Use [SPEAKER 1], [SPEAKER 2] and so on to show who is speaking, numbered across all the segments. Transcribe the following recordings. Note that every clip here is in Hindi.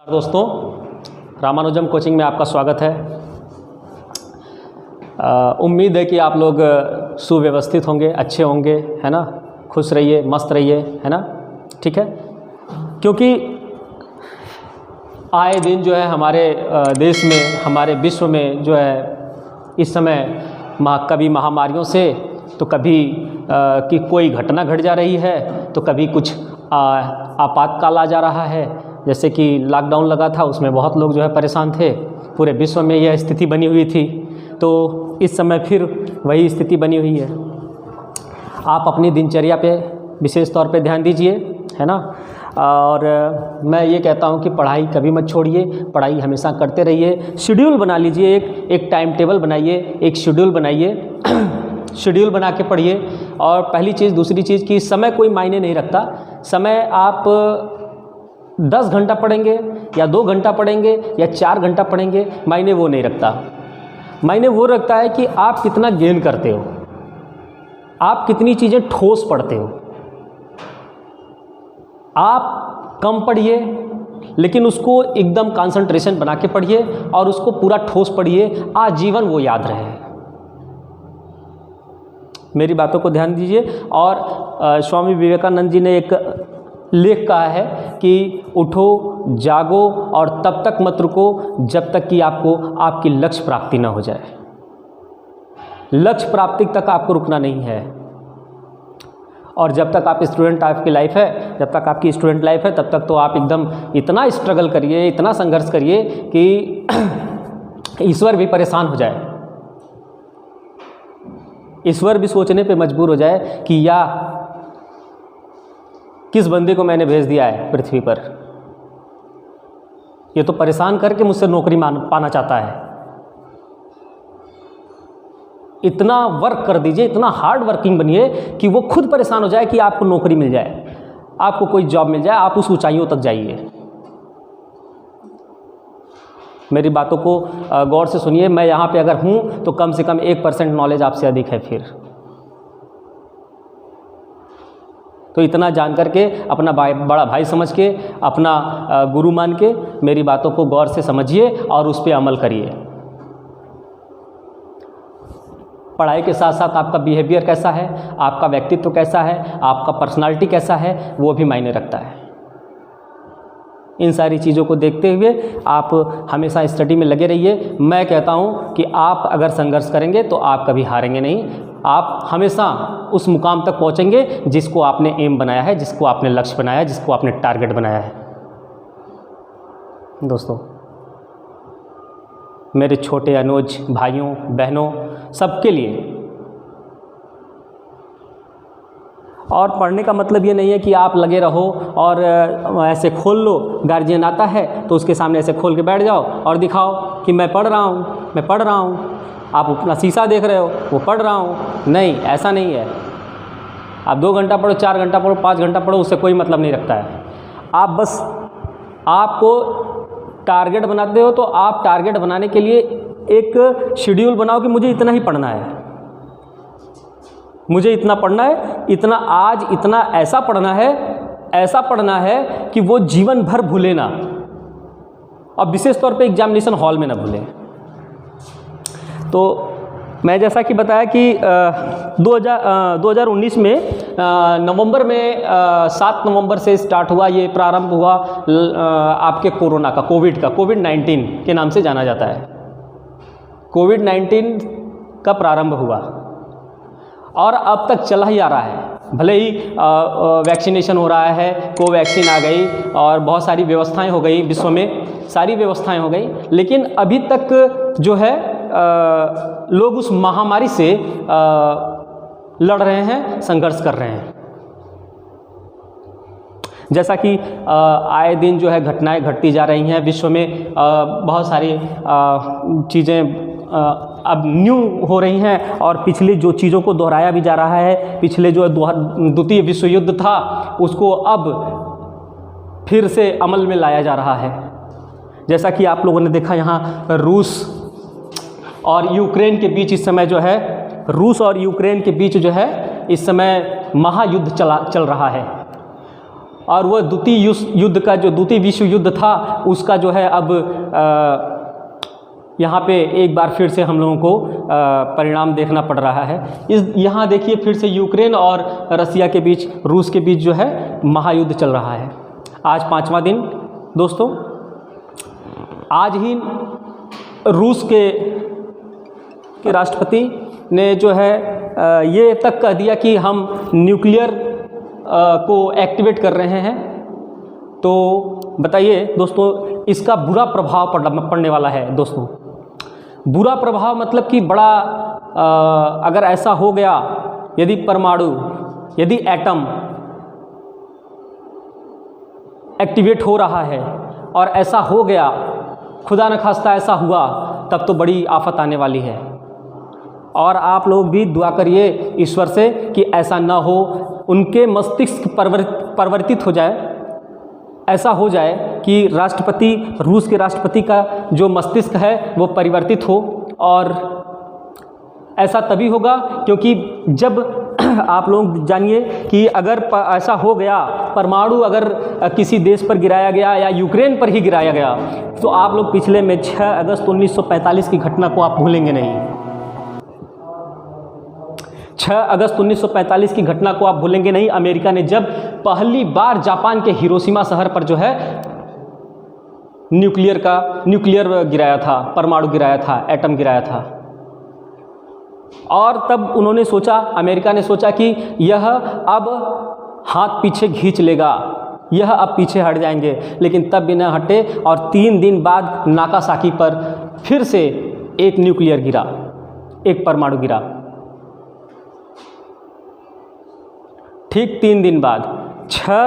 [SPEAKER 1] दोस्तों, रामानुजम कोचिंग में आपका स्वागत है। उम्मीद है कि आप लोग सुव्यवस्थित होंगे, अच्छे होंगे, है ना। खुश रहिए, मस्त रहिए, है ना। ठीक है, क्योंकि आए दिन जो है हमारे देश में, हमारे विश्व में जो है इस समय कभी महामारियों से तो कभी कि कोई घटना घट जा रही है, तो कभी कुछ आपातकाल आ जा रहा है। जैसे कि लॉकडाउन लगा था, उसमें बहुत लोग जो है परेशान थे, पूरे विश्व में यह स्थिति बनी हुई थी। तो इस समय फिर वही स्थिति बनी हुई है। आप अपनी दिनचर्या पे विशेष तौर पे ध्यान दीजिए, है ना। और मैं ये कहता हूँ कि पढ़ाई कभी मत छोड़िए, पढ़ाई हमेशा करते रहिए। शेड्यूल बना लीजिए, एक टाइम टेबल बनाइए, एक शेड्यूल बनाइए शेड्यूल बना के पढ़िए। और पहली चीज़, दूसरी चीज़ कि समय कोई मायने नहीं रखता। समय आप 10 घंटा पढ़ेंगे या 2 घंटा पढ़ेंगे या 4 घंटा पढ़ेंगे, मायने वो नहीं रखता। मायने वो रखता है कि आप कितना गेन करते हो, आप कितनी चीज़ें ठोस पढ़ते हो। आप कम पढ़िए, लेकिन उसको एकदम कंसंट्रेशन बना के पढ़िए और उसको पूरा ठोस पढ़िए, आजीवन वो याद रहे। मेरी बातों को ध्यान दीजिए। और स्वामी विवेकानंद जी ने एक लेख कहा है कि उठो, जागो और तब तक मत रुको जब तक कि आपको आपकी लक्ष्य प्राप्ति ना हो जाए। लक्ष्य प्राप्ति तक आपको रुकना नहीं है। और जब तक आप स्टूडेंट आपकी लाइफ है, जब तक आपकी स्टूडेंट लाइफ है, तब तक तो आप एकदम इतना स्ट्रगल करिए, इतना संघर्ष करिए कि ईश्वर भी परेशान हो जाए। ईश्वर भी सोचने पे मजबूर हो जाए कि या किस बंदे को मैंने भेज दिया है पृथ्वी पर, ये तो परेशान करके मुझसे नौकरी पाना चाहता है। इतना वर्क कर दीजिए, इतना हार्ड वर्किंग बनिए कि वो खुद परेशान हो जाए कि आपको नौकरी मिल जाए, आपको कोई जॉब मिल जाए, आप उस ऊंचाइयों तक जाइए। मेरी बातों को गौर से सुनिए। मैं यहाँ पे अगर हूँ तो कम से कम 1% नॉलेज आपसे अधिक है। फिर तो इतना जान करके, अपना बड़ा भाई समझ के, अपना गुरु मान के मेरी बातों को गौर से समझिए और उस पर अमल करिए। पढ़ाई के साथ साथ आपका बिहेवियर कैसा है, आपका व्यक्तित्व कैसा है, आपका पर्सनालिटी कैसा है, वो भी मायने रखता है। इन सारी चीज़ों को देखते हुए आप हमेशा स्टडी में लगे रहिए। मैं कहता हूँ कि आप अगर संघर्ष करेंगे तो आप कभी हारेंगे नहीं। आप हमेशा उस मुकाम तक पहुँचेंगे जिसको आपने एम बनाया है, जिसको आपने लक्ष्य बनाया है, जिसको आपने टारगेट बनाया है। दोस्तों, मेरे छोटे अनुज भाइयों बहनों सबके लिए, और पढ़ने का मतलब ये नहीं है कि आप लगे रहो और ऐसे खोल लो, गार्जियन आता है तो उसके सामने ऐसे खोल के बैठ जाओ और दिखाओ कि मैं पढ़ रहा हूँ, मैं पढ़ रहा हूँ। आप अपना शीशा देख रहे हो, वो पढ़ रहा हूँ। नहीं, ऐसा नहीं है। आप 2 घंटा पढ़ो, 4 घंटा पढ़ो, 5 घंटा पढ़ो, उससे कोई मतलब नहीं रखता है। आप बस आपको टारगेट बनाते हो तो आप टारगेट बनाने के लिए एक शेड्यूल बनाओ कि मुझे इतना ही पढ़ना है, मुझे इतना पढ़ना है, इतना आज, इतना ऐसा पढ़ना है कि वो जीवन भर भूले ना, और विशेष तौर पे एग्जामिनेशन हॉल में ना भूले। तो मैं जैसा कि बताया कि 2019 में नवंबर में 7 नवंबर से स्टार्ट हुआ, ये प्रारंभ हुआ आपके कोरोना का, कोविड-19 के नाम से जाना जाता है। कोविड-19 का प्रारंभ हुआ और अब तक चला ही आ रहा है। भले ही वैक्सीनेशन हो रहा है, कोवैक्सीन आ गई और बहुत सारी व्यवस्थाएं हो गई, विश्व में सारी व्यवस्थाएं हो गई, लेकिन अभी तक जो है लोग उस महामारी से लड़ रहे हैं, संघर्ष कर रहे हैं। जैसा कि आए दिन जो है घटनाएं घटती जा रही हैं विश्व में, बहुत सारी चीज़ें अब न्यू हो रही हैं और पिछली जो चीज़ों को दोहराया भी जा रहा है। पिछले जो द्वितीय विश्व युद्ध था उसको अब फिर से अमल में लाया जा रहा है। जैसा कि आप लोगों ने देखा, यहाँ रूस और यूक्रेन के बीच इस समय जो है, रूस और यूक्रेन के बीच जो है इस समय महायुद्ध चल रहा है। और वह द्वितीय युद्ध का जो द्वितीय विश्व युद्ध था उसका जो है अब यहाँ पे एक बार फिर से हम लोगों को परिणाम देखना पड़ रहा है। यहाँ देखिए फिर से यूक्रेन और रसिया के बीच, रूस के बीच जो है महायुद्ध चल रहा है। आज 5वां दिन दोस्तों। आज ही रूस के राष्ट्रपति ने जो है ये तक कह दिया कि हम न्यूक्लियर को एक्टिवेट कर रहे हैं। तो बताइए दोस्तों, इसका बुरा प्रभाव पड़ने वाला है दोस्तों। बुरा प्रभाव मतलब कि बड़ा अगर ऐसा हो गया, यदि परमाणु, यदि एटम एक्टिवेट हो रहा है और ऐसा हो गया, खुदा न खास्ता ऐसा हुआ, तब तो बड़ी आफत आने वाली है। और आप लोग भी दुआ करिए ईश्वर से कि ऐसा ना हो, उनके मस्तिष्क परिवर्तित हो जाए, ऐसा हो जाए कि राष्ट्रपति, रूस के राष्ट्रपति का जो मस्तिष्क है वो परिवर्तित हो। और ऐसा तभी होगा क्योंकि जब आप लोग जानिए कि अगर ऐसा हो गया, परमाणु अगर किसी देश पर गिराया गया या यूक्रेन पर ही गिराया गया, तो आप लोग पिछले में 6 अगस्त 1945 की घटना को आप भूलेंगे नहीं। 6 अगस्त 1945 की घटना को आप भूलेंगे नहीं। अमेरिका ने जब पहली बार जापान के हिरोशिमा शहर पर जो है न्यूक्लियर गिराया था, परमाणु गिराया था, एटम गिराया था। और तब उन्होंने सोचा, अमेरिका ने सोचा कि यह अब हाथ पीछे खींच लेगा, यह अब पीछे हट जाएंगे, लेकिन तब भी न हटे। और 3 दिन बाद नागासाकी पर फिर से एक न्यूक्लियर गिरा, एक परमाणु गिरा। ठीक 3 दिन बाद 6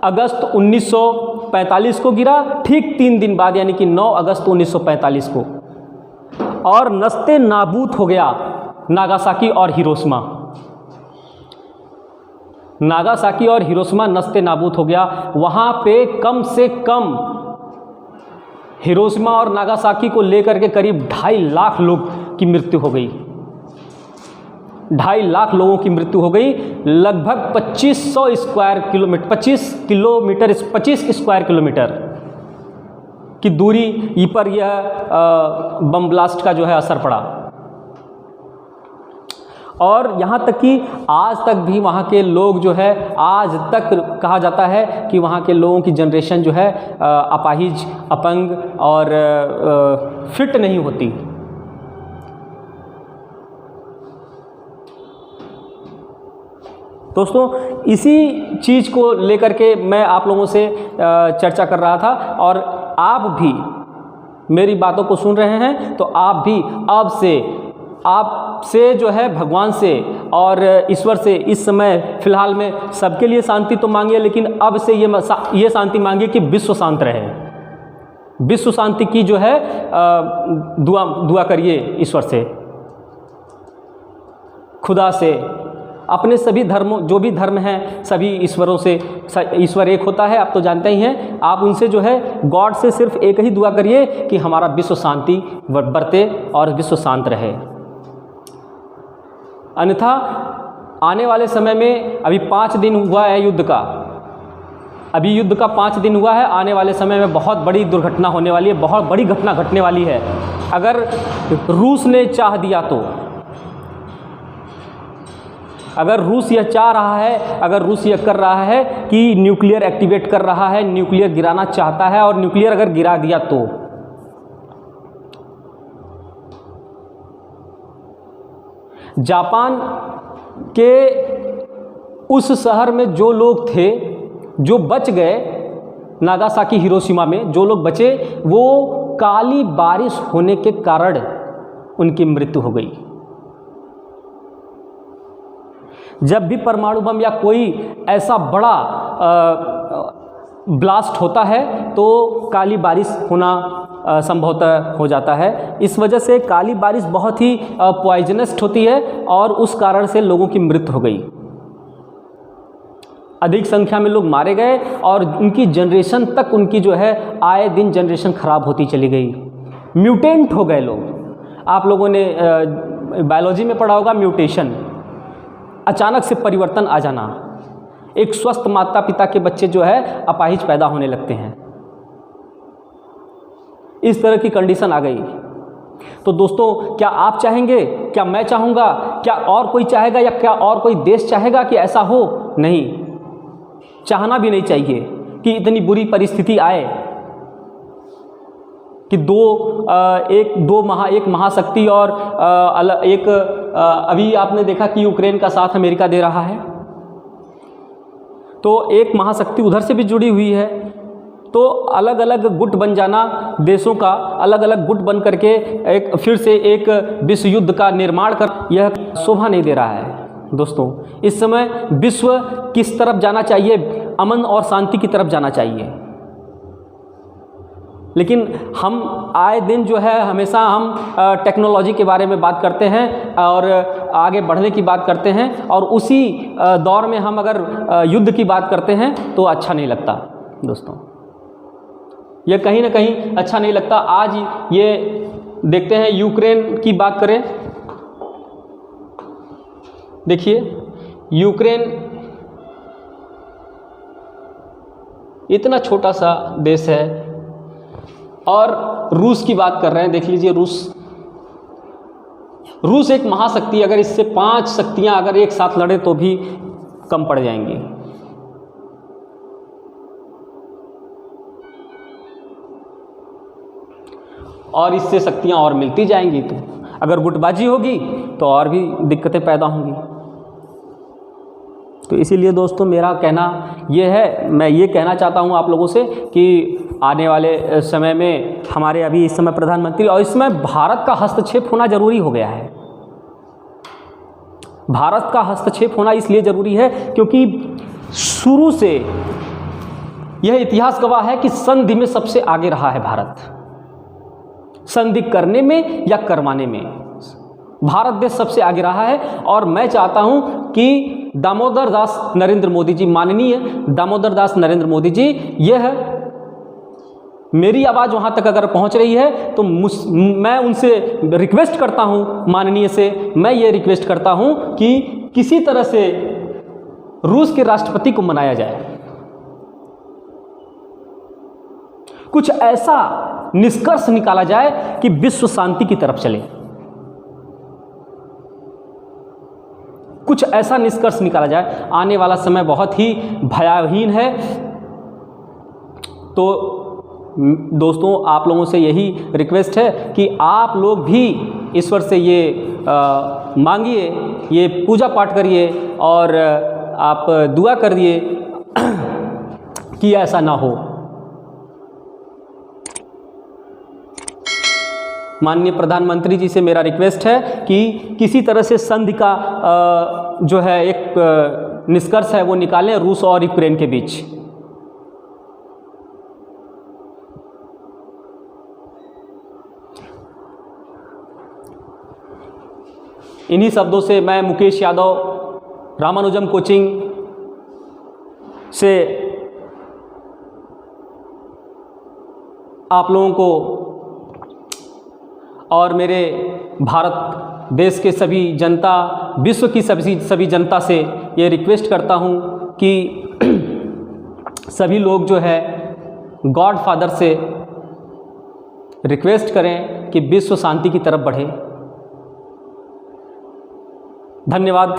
[SPEAKER 1] अगस्त 1945 को गिरा, ठीक 3 दिन बाद यानी कि 9 अगस्त 1945 को, और नस्ते नाबूद हो गया नागासाकी और हिरोशिमा। नागासाकी और हिरोशिमा नस्ते नाबूद हो गया। वहाँ पे कम से कम हिरोशिमा और नागासाकी को लेकर के करीब 2.5 लाख लोग की मृत्यु हो गई। 2.5 लाख लोगों की मृत्यु हो गई। लगभग 25 स्क्वायर किलोमीटर की दूरी पर यह बम ब्लास्ट का जो है असर पड़ा। और यहाँ तक कि आज तक भी वहाँ के लोग जो है, आज तक कहा जाता है कि वहाँ के लोगों की जनरेशन जो है अपाहिज, अपंग और फिट नहीं होती। दोस्तों, इसी चीज़ को लेकर के मैं आप लोगों से चर्चा कर रहा था, और आप भी मेरी बातों को सुन रहे हैं, तो आप भी अब से आपसे जो है भगवान से और ईश्वर से इस समय फ़िलहाल में सबके लिए शांति तो मांगिए, लेकिन अब से ये शांति मांगिए कि विश्व शांत रहे। विश्व शांति की जो है दुआ करिए ईश्वर से, खुदा से, अपने सभी धर्मों, जो भी धर्म हैं, सभी ईश्वरों से। ईश्वर एक होता है, आप तो जानते ही हैं। आप उनसे जो है, गॉड से सिर्फ एक ही दुआ करिए कि हमारा विश्व शांति बरते और विश्व शांत रहे। अन्यथा आने वाले समय में, अभी 5 दिन हुआ है युद्ध का, अभी युद्ध का 5 दिन हुआ है, आने वाले समय में बहुत बड़ी दुर्घटना होने वाली है, बहुत बड़ी घटना घटने वाली है। अगर रूस ने चाह दिया तो, अगर रूस यह चाह रहा है, अगर रूस यह कर रहा है कि न्यूक्लियर एक्टिवेट कर रहा है, न्यूक्लियर गिराना चाहता है, और न्यूक्लियर अगर गिरा दिया तो जापान के उस शहर में जो लोग थे, जो बच गए, नागासाकी हिरोशिमा में जो लोग बचे, वो काली बारिश होने के कारण उनकी मृत्यु हो गई। जब भी परमाणु बम या कोई ऐसा बड़ा ब्लास्ट होता है तो काली बारिश होना संभवतः हो जाता है। इस वजह से काली बारिश बहुत ही पॉइजनस होती है और उस कारण से लोगों की मृत्यु हो गई। अधिक संख्या में लोग मारे गए और उनकी जनरेशन तक, उनकी जो है आए दिन जनरेशन खराब होती चली गई। म्यूटेंट हो गए लोग। आप लोगों ने बायोलॉजी में पढ़ा होगा म्यूटेशन, अचानक से परिवर्तन आ जाना। एक स्वस्थ माता पिता के बच्चे जो है अपाहिज पैदा होने लगते हैं। इस तरह की कंडीशन आ गई। तो दोस्तों, क्या आप चाहेंगे, क्या मैं चाहूँगा, क्या और कोई चाहेगा, या क्या और कोई देश चाहेगा कि ऐसा हो? नहीं, चाहना भी नहीं चाहिए कि इतनी बुरी परिस्थिति आए कि एक महाशक्ति और अभी आपने देखा कि यूक्रेन का साथ अमेरिका दे रहा है, तो एक महाशक्ति उधर से भी जुड़ी हुई है। तो अलग अलग गुट बन जाना, देशों का अलग अलग गुट बन करके एक फिर से एक विश्व युद्ध का निर्माण कर, यह शोभा नहीं दे रहा है। दोस्तों, इस समय विश्व किस तरफ जाना चाहिए? अमन और शांति की तरफ जाना चाहिए। लेकिन हम आए दिन जो है हमेशा हम टेक्नोलॉजी के बारे में बात करते हैं और आगे बढ़ने की बात करते हैं, और उसी दौर में हम अगर युद्ध की बात करते हैं तो अच्छा नहीं लगता। दोस्तों, यह कहीं ना कहीं अच्छा नहीं लगता। आज ये देखते हैं, यूक्रेन की बात करें, देखिए यूक्रेन इतना छोटा सा देश है, और रूस की बात कर रहे हैं। देख लीजिए, रूस एक महाशक्ति, अगर इससे 5 शक्तियां अगर एक साथ लड़े तो भी कम पड़ जाएंगी। और इससे शक्तियां और मिलती जाएंगी, तो अगर गुटबाजी होगी तो और भी दिक्कतें पैदा होंगी। तो इसीलिए दोस्तों, मेरा कहना यह है, मैं ये कहना चाहता हूँ आप लोगों से कि आने वाले समय में हमारे अभी इस समय प्रधानमंत्री, और इसमें भारत का हस्तक्षेप होना जरूरी हो गया है। भारत का हस्तक्षेप होना इसलिए जरूरी है क्योंकि शुरू से यह इतिहास गवाह है कि संधि में सबसे आगे रहा है भारत। संधि करने में या करवाने में भारत देश सबसे आगे रहा है। और मैं चाहता हूं कि दामोदर दास नरेंद्र मोदी जी, माननीय दामोदर दास नरेंद्र मोदी जी, यह मेरी आवाज़ वहाँ तक अगर पहुँच रही है तो मैं उनसे रिक्वेस्ट करता हूँ, माननीय से मैं ये रिक्वेस्ट करता हूँ कि किसी तरह से रूस के राष्ट्रपति को मनाया जाए, कुछ ऐसा निष्कर्ष निकाला जाए कि विश्व शांति की तरफ चले, कुछ ऐसा निष्कर्ष निकाला जाए। आने वाला समय बहुत ही भयावहीन है। तो दोस्तों, आप लोगों से यही रिक्वेस्ट है कि आप लोग भी ईश्वर से ये मांगिए, ये पूजा पाठ करिए और आप दुआ करिए कि ऐसा ना हो। माननीय प्रधानमंत्री जी से मेरा रिक्वेस्ट है कि किसी तरह से संधि का जो है एक निष्कर्ष है वो निकालें रूस और यूक्रेन के बीच। इन्हीं शब्दों से मैं मुकेश यादव, रामानुजम कोचिंग से आप लोगों को और मेरे भारत देश के सभी जनता, विश्व की सभी जनता से ये रिक्वेस्ट करता हूँ कि सभी लोग जो है गॉड फादर से रिक्वेस्ट करें कि विश्व शांति की तरफ बढ़े। धन्यवाद।